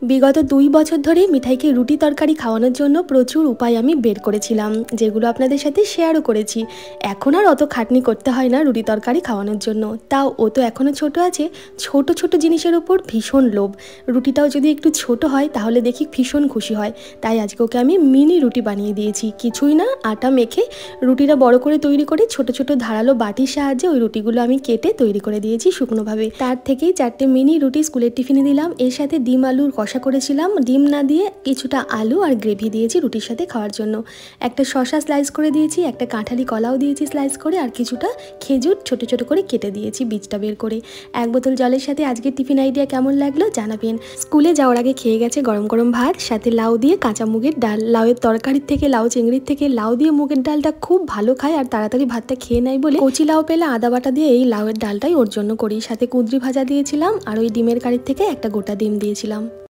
বিগত 2 বছর ধরে মিঠাইকে রুটি তরকারি খাওয়ানোর জন্য প্রচুর উপায় আমি বের করেছিলাম, যেগুলো আপনাদের সাথে শেয়ারও করেছি। এখন আর অত খাটনি করতে হয় না রুটি তরকারি খাওয়ানোর জন্য। তাও ও তো এখনও ছোট আছে, ছোট ছোট জিনিসের উপর ভীষণ লোভ। রুটিটাও যদি একটু ছোট হয় তাহলে দেখি ভীষণ খুশি হয়। তাই আজকে ওকে আমি মিনি রুটি বানিয়ে দিয়েছি। কিছুই না, আটা মেখে রুটিটা বড় করে তৈরি করে ছোট ছোট ধারালো বাটির সাহায্যে ওই রুটিগুলো আমি কেটে তৈরি করে দিয়েছি শুকনোভাবে। তার থেকেই 4টে মিনি রুটি স্কুলের টিফিনে দিলাম। এর সাথে ডিম আলুর কষা করেছিলাম, ডিম না দিয়ে কিছুটা আলু আর গ্রেভি দিয়েছি রুটির সাথে খাওয়ার জন্য। একটা শসা স্লাইস করে দিয়েছি, একটা কাঁঠালি কলাও দিয়েছি স্লাইস করে, আর কিছুটা খেজুর ছোট ছোট করে কেটে দিয়েছি বীজটা বের করে। 1 বোতল জলের সাথে আজকের টিফিন আইডিয়া কেমন লাগলো জানাবেন। স্কুলে যাওয়ার আগে খেয়ে গেছে গরম গরম ভাত, সাথে লাউ দিয়ে কাঁচা মুগের ডাল। লাউয়ের তরকারির থেকে, লাউ চিংড়ির থেকে লাউ দিয়ে মুগের ডালটা খুব ভালো খায় আর তাড়াতাড়ি ভাতটা খেয়ে নেয় বলে কচি লাউ পেলে আদা বাটা দিয়ে এই লাউয়ের ডালটাই ওর জন্য করি। সাথে কুঁদরি ভাজা দিয়েছিলাম আর ওই ডিমের কারির থেকে একটা গোটা ডিম দিয়েছিলাম।